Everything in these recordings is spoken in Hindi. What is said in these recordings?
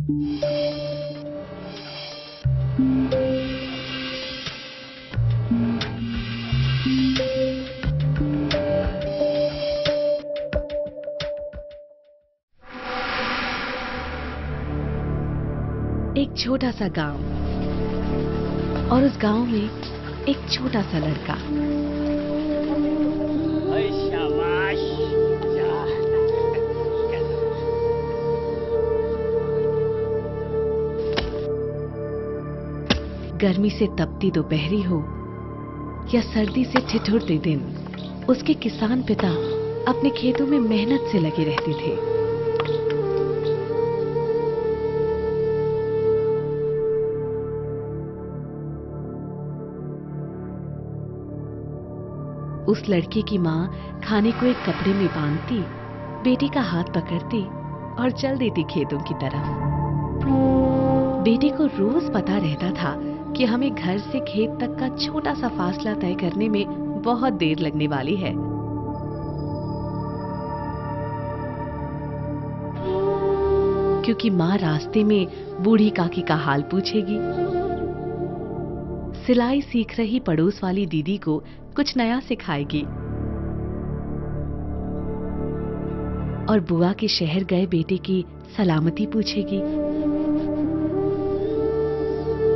एक छोटा सा गांव और उस गांव में एक छोटा सा लड़का। गर्मी से तपती दोपहरी हो या सर्दी से ठिठुरते दिन, उसके किसान पिता अपने खेतों में मेहनत से लगे रहते थे। उस लड़के की माँ खाने को एक कपड़े में बांधती, बेटे का हाथ पकड़ती और चल देती खेतों की तरफ। बेटे को रोज पता रहता था कि हमें घर से खेत तक का छोटा सा फासला तय करने में बहुत देर लगने वाली है। क्योंकि माँ रास्ते में बूढ़ी काकी का हाल पूछेगी, सिलाई सीख रही पड़ोस वाली दीदी को कुछ नया सिखाएगी और बुआ के शहर गए बेटे की सलामती पूछेगी।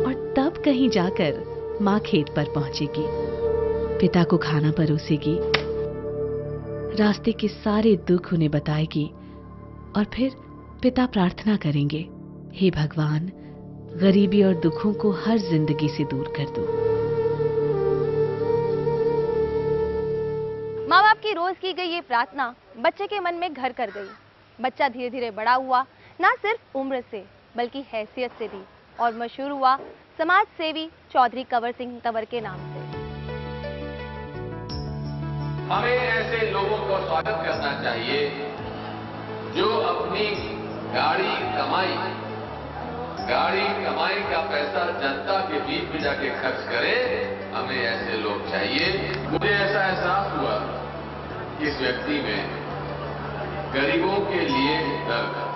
और तब कहीं जाकर माँ खेत पर पहुंचेगी, पिता को खाना परोसेगी, रास्ते के सारे दुख उन्हें बताएगी और फिर पिता प्रार्थना करेंगे, हे भगवान, गरीबी और दुखों को हर जिंदगी से दूर कर दो। माँ बाप की रोज की गई ये प्रार्थना बच्चे के मन में घर कर गई। बच्चा धीरे धीरे बड़ा हुआ, ना सिर्फ उम्र से बल्कि हैसियत से भी, और मशहूर हुआ समाज सेवी चौधरी कंवर सिंह तंवर के नाम से। हमें ऐसे लोगों का स्वागत करना चाहिए जो अपनी गाड़ी कमाई का पैसा जनता के बीच में जाके खर्च करे। हमें ऐसे लोग चाहिए। मुझे ऐसा एहसास हुआ कि इस व्यक्ति में गरीबों के लिए दर्द है।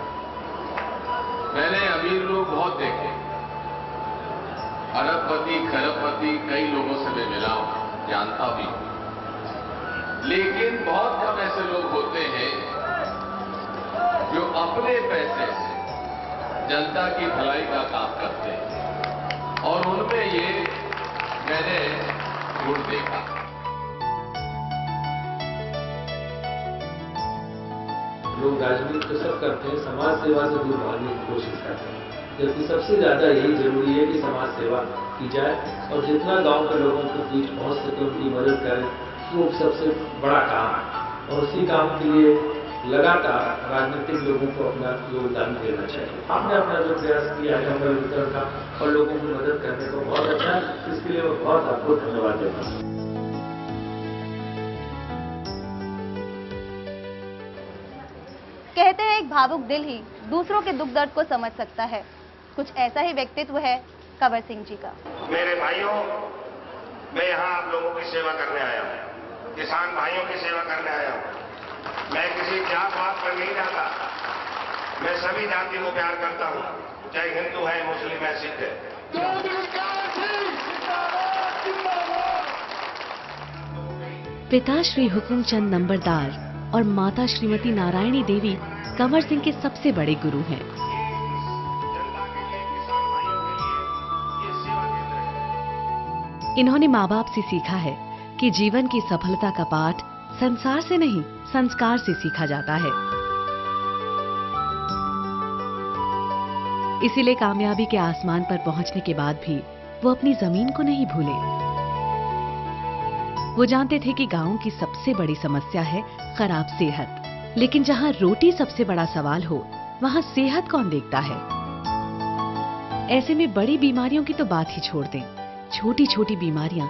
मैंने अमीर लोग बहुत देखे, अरबपति खरबपति कई लोगों से मैं मिला हूं, जानता भी हूं, लेकिन बहुत कम ऐसे लोग होते हैं जो अपने पैसे से जनता की भलाई का काम करते हैं, और उनमें ये मैंने गुण देखा। लोग राजनीति तो सब करते हैं, समाज सेवा से दूर भागने की कोशिश करते हैं, जबकि सबसे ज्यादा यही जरूरी है कि समाज सेवा की जाए और जितना गांव के लोगों के बीच पहुंच सके उनकी मदद करें, वो सबसे बड़ा काम है। और उसी काम के लिए लगातार राजनीतिक लोगों को अपना योगदान देना चाहिए। आपने अपना जो प्रयास किया है कंबल वितरण का और लोगों की मदद करने को, बहुत अच्छा है। इसके लिए मैं बहुत आपको धन्यवाद देता हूँ। कहते हैं एक भावुक दिल ही दूसरों के दुख दर्द को समझ सकता है। कुछ ऐसा ही व्यक्तित्व है कंवर सिंह जी का। मेरे भाइयों, मैं यहाँ आप लोगों की सेवा करने आया हूँ, किसान भाइयों की सेवा करने आया हूँ। मैं किसी जात पात पर नहीं जाता, मैं सभी जाति को प्यार करता हूँ, चाहे हिंदू है, मुस्लिम है, सिख है। पिता श्री हुकुमचंद नंबरदार और माता श्रीमती नारायणी देवी कंवर सिंह के सबसे बड़े गुरु हैं। इन्होंने माँ बाप से सीखा है कि जीवन की सफलता का पाठ संसार से नहीं, संस्कार से सीखा जाता है। इसीलिए कामयाबी के आसमान पर पहुंचने के बाद भी वो अपनी जमीन को नहीं भूले। वो जानते थे कि गांव की सबसे बड़ी समस्या है खराब सेहत, लेकिन जहां रोटी सबसे बड़ा सवाल हो, वहां सेहत कौन देखता है। ऐसे में बड़ी बीमारियों की तो बात ही छोड़ दें, छोटी छोटी बीमारियां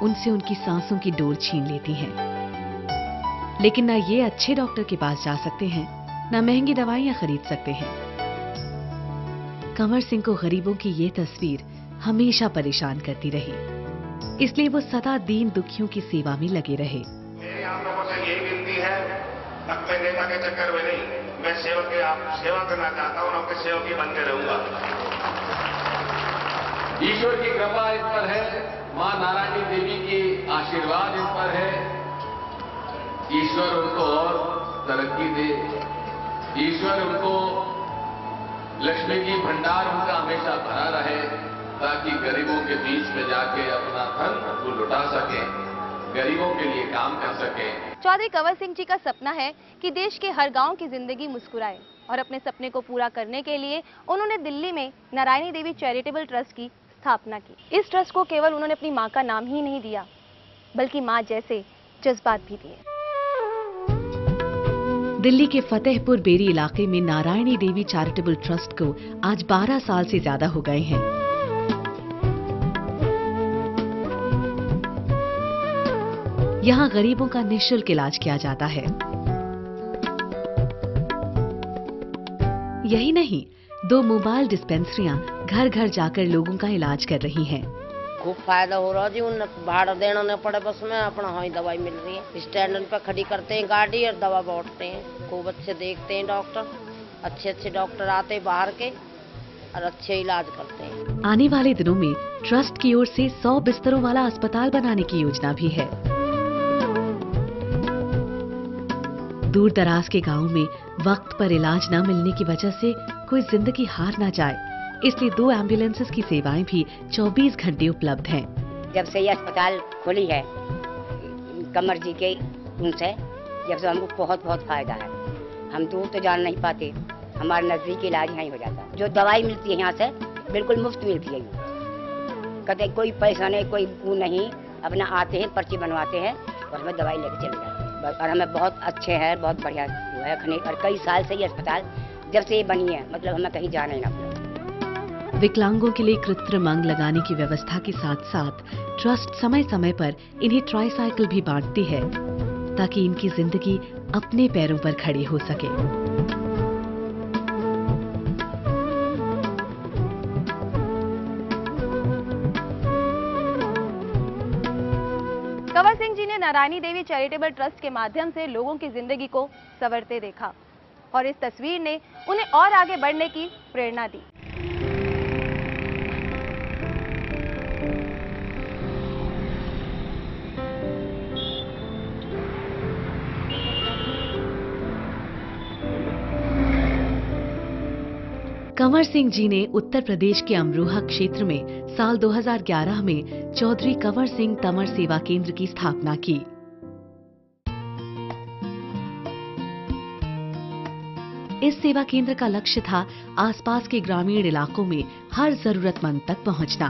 उनसे उनकी सांसों की डोर छीन लेती हैं। लेकिन ना ये अच्छे डॉक्टर के पास जा सकते हैं, ना महंगी दवाइयां खरीद सकते हैं। कंवर सिंह को गरीबों की ये तस्वीर हमेशा परेशान करती रही, इसलिए वो सदा दीन दुखियों की सेवा में लगे रहे। मेरी आप लोगों से यही विनती है, अब मैं नेता के चक्कर में नहीं, मैं सेवा करना चाहता हूँ और आपके सेवक ही बन के रहूंगा। ईश्वर की कृपा इन पर है, मां नारायणी देवी की आशीर्वाद इन पर है। ईश्वर उनको और तरक्की दे, ईश्वर उनको लक्ष्मी की भंडार उनका हमेशा भरा रहे, ताकि गरीबों के बीच में जाके अपना धन वो लुटा सके, गरीबों के लिए काम कर सके। चौधरी कंवर सिंह जी का सपना है कि देश के हर गांव की जिंदगी मुस्कुराए, और अपने सपने को पूरा करने के लिए उन्होंने दिल्ली में नारायणी देवी चैरिटेबल ट्रस्ट की स्थापना की। इस ट्रस्ट को केवल उन्होंने अपनी मां का नाम ही नहीं दिया, बल्कि मां जैसे जज्बात भी दिए। दिल्ली के फतेहपुर बेरी इलाके में नारायणी देवी चैरिटेबल ट्रस्ट को आज 12 साल से ज्यादा हो गए हैं। यहाँ गरीबों का निःशुल्क इलाज किया जाता है। यही नहीं, 2 मोबाइल डिस्पेंसरियां घर घर जाकर लोगों का इलाज कर रही हैं। खूब फायदा हो रहा जी, उन्हें भाड़ा देना नहीं पड़े, बस में अपना वहीं दवाई मिल रही है। स्टैंड पे खड़ी करते हैं गाड़ी और दवा बांटते हैं। खूब अच्छे देखते हैं डॉक्टर, अच्छे डॉक्टर आते हैं बाहर के और अच्छे इलाज करते हैं। आने वाले दिनों में ट्रस्ट की ओर से 100 बिस्तरों वाला अस्पताल बनाने की योजना भी है। दूर दराज के गाँव में वक्त पर इलाज न मिलने की वजह से कोई जिंदगी हार ना जाए, इसलिए 2 एम्बुलेंसेस की सेवाएं भी 24 घंटे उपलब्ध हैं। जब से ये अस्पताल खुली है कंवर जी के उनसे, जब से हमको बहुत फायदा है। हम दूर तो जान नहीं पाते, हमारे नजदीक इलाज यहीं हो जाता है। जो दवाई मिलती है यहाँ से बिल्कुल मुफ्त मिलती है, कभी कोई पैसा नहीं, कोई वो नहीं, अपना आते हैं पर्ची बनवाते हैं और हमें दवाई लेके चले जाते हैं। और हमें बहुत अच्छे है, बहुत बढ़िया वो है। और कई साल से ये अस्पताल जब से ये बनी है, मतलब हमें कहीं जाना ही ना पड़े। विकलांगों के लिए कृत्रिम अंग लगाने की व्यवस्था के साथ साथ ट्रस्ट समय समय पर इन्हें ट्राईसाइकिल भी बांटती है, ताकि इनकी जिंदगी अपने पैरों पर खड़ी हो सके। कंवर सिंह जी ने नारायणी देवी चैरिटेबल ट्रस्ट के माध्यम से लोगों की जिंदगी को संवरते देखा, और इस तस्वीर ने उन्हें और आगे बढ़ने की प्रेरणा दी। कंवर सिंह जी ने उत्तर प्रदेश के अमरोहा क्षेत्र में साल 2011 में चौधरी कंवर सिंह तंवर सेवा केंद्र की स्थापना की। इस सेवा केंद्र का लक्ष्य था आसपास के ग्रामीण इलाकों में हर जरूरतमंद तक पहुंचना।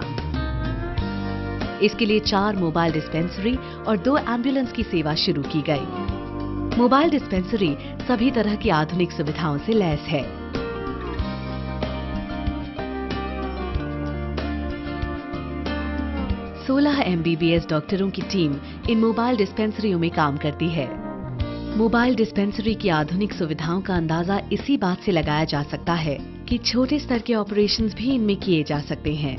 इसके लिए 4 मोबाइल डिस्पेंसरी और 2 एम्बुलेंस की सेवा शुरू की गई। मोबाइल डिस्पेंसरी सभी तरह की आधुनिक सुविधाओं से लैस है। 16 MBBS डॉक्टरों की टीम इन मोबाइल डिस्पेंसरियों में काम करती है। मोबाइल डिस्पेंसरी की आधुनिक सुविधाओं का अंदाजा इसी बात से लगाया जा सकता है कि छोटे स्तर के ऑपरेशंस भी इनमें किए जा सकते हैं।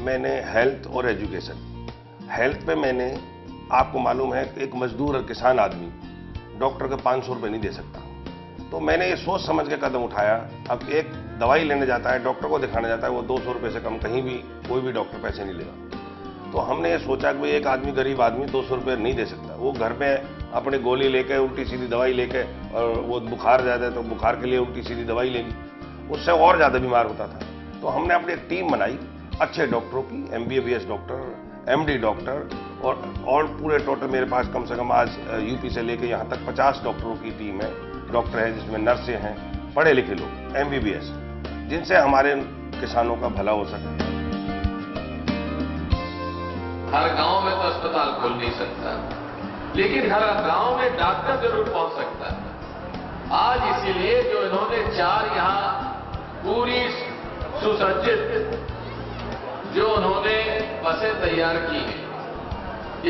मैंने हेल्थ और एजुकेशन, हेल्थ पे मैंने, आपको मालूम है एक मजदूर और किसान आदमी डॉक्टर को 500 रुपये नहीं दे सकता, तो मैंने ये सोच समझ के कदम उठाया। अब एक दवाई लेने जाता है, डॉक्टर को दिखाने जाता है, वो 200 रुपये से कम कहीं भी कोई भी डॉक्टर पैसे नहीं लेगा। तो हमने ये सोचा कि एक आदमी, गरीब आदमी 200 रुपये नहीं दे सकता, वो घर में अपने गोली लेके उल्टी सीधी दवाई लेके, और वो बुखार ज़्यादा है तो बुखार के लिए उल्टी सीधी दवाई लेगी, उससे और ज़्यादा बीमार होता था। तो हमने अपनी एक टीम बनाई अच्छे डॉक्टरों की, MBBS डॉक्टर, MD डॉक्टर, और पूरे टोटल मेरे पास कम से कम आज यूपी से लेके यहाँ तक 50 डॉक्टरों की टीम है। डॉक्टर है जिसमें नर्सें हैं, पढ़े लिखे लोग, MBBS, जिनसे हमारे किसानों का भला हो सके। हर गांव में तो अस्पताल खोल नहीं सकता, लेकिन हर गांव में डॉक्टर जरूर पहुंच सकता है। आज इसीलिए जो इन्होंने 4 यहाँ पूरी सुसज्जित जो उन्होंने बसें तैयार की हैं,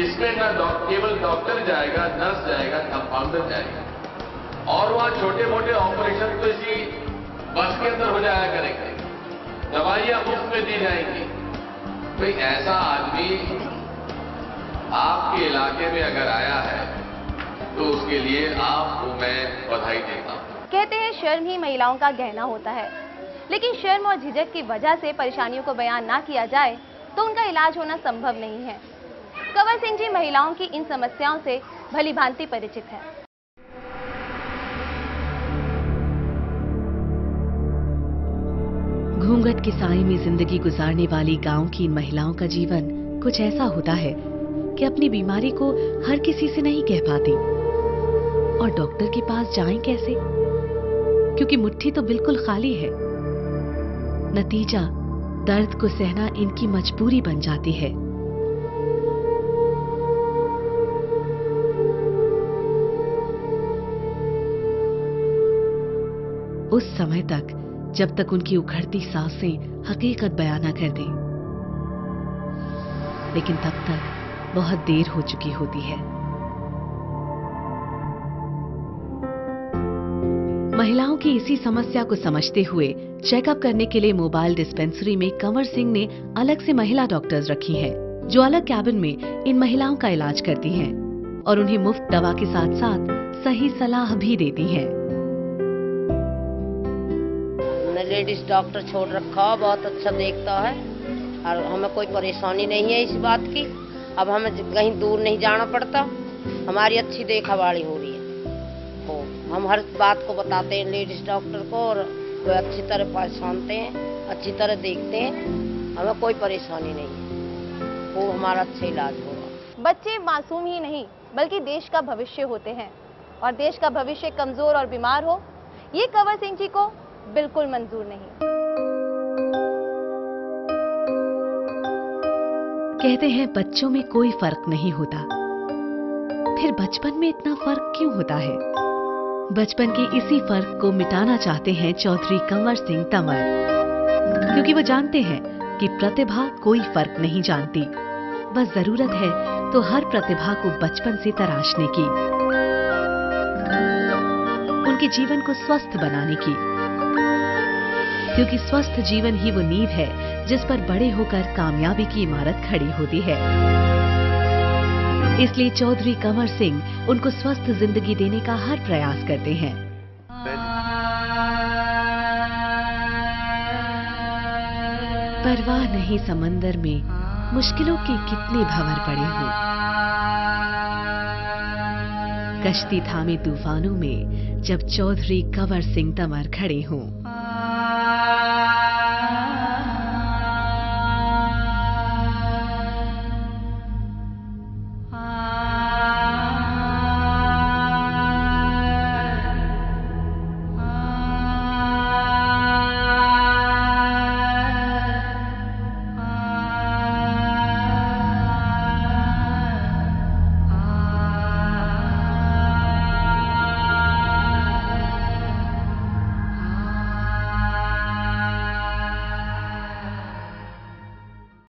इसमें न केवल डॉक्टर जाएगा, नर्स जाएगा, कंपाउंडर जाएगा, और वहां छोटे मोटे ऑपरेशन तो इसी बस के अंदर हो जाया करेंगे, दवाइयां मुफ्त में दी जाएंगी। कोई ऐसा आदमी आपके इलाके में अगर आया है तो उसके लिए आपको मैं बधाई देता हूं। कहते हैं शर्म ही महिलाओं का गहना होता है, लेकिन शर्म और झिझक की वजह से परेशानियों को बयान ना किया जाए तो उनका इलाज होना संभव नहीं है। कंवर सिंह जी महिलाओं की इन समस्याओं से भली भांति परिचित है। घूंघट के साए में जिंदगी गुजारने वाली गांव की इन महिलाओं का जीवन कुछ ऐसा होता है कि अपनी बीमारी को हर किसी से नहीं कह पाती और डॉक्टर के पास जाएं कैसे, क्योंकि मुट्ठी तो बिल्कुल खाली है। नतीजा दर्द को सहना इनकी मजबूरी बन जाती है। उस समय तक जब तक उनकी उखड़ती सांसें हकीकत बयां न कर दें, लेकिन तब तक बहुत देर हो चुकी होती है। महिलाओं की इसी समस्या को समझते हुए चेकअप करने के लिए मोबाइल डिस्पेंसरी में कंवर सिंह ने अलग से महिला डॉक्टर्स रखी हैं, जो अलग कैबिन में इन महिलाओं का इलाज करती हैं और उन्हें मुफ्त दवा के साथ साथ सही सलाह भी देती हैं। लेडीज डॉक्टर छोड़ रखा है, बहुत अच्छा देखता है और हमें कोई परेशानी नहीं है इस बात की। अब हमें कहीं दूर नहीं जाना पड़ता, हमारी अच्छी देखभाल हो रही है। तो हम हर बात को बताते हैं लेडीज डॉक्टर को और वो अच्छी तरह पहचानते हैं, अच्छी तरह देखते हैं, हमें कोई परेशानी नहीं है। वो हमारा अच्छा इलाज हो रहा है। बच्चे मासूम ही नहीं बल्कि देश का भविष्य होते हैं और देश का भविष्य कमजोर और बीमार हो, ये कंवर सिंह जी को बिल्कुल मंजूर नहीं। कहते हैं बच्चों में कोई फर्क नहीं होता, फिर बचपन में इतना फर्क क्यों होता है? बचपन के इसी फर्क को मिटाना चाहते हैं चौधरी कंवर सिंह तंवर, क्योंकि वो जानते हैं कि प्रतिभा कोई फर्क नहीं जानती, बस जरूरत है तो हर प्रतिभा को बचपन से तराशने की, उनके जीवन को स्वस्थ बनाने की, क्योंकि स्वस्थ जीवन ही वो नींव है जिस पर बड़े होकर कामयाबी की इमारत खड़ी होती है। इसलिए चौधरी कंवर सिंह उनको स्वस्थ जिंदगी देने का हर प्रयास करते हैं। परवाह नहीं समंदर में मुश्किलों के कितने भंवर पड़े हों, कश्ती थामे तूफानों में जब चौधरी कंवर सिंह तंवर खड़े हों।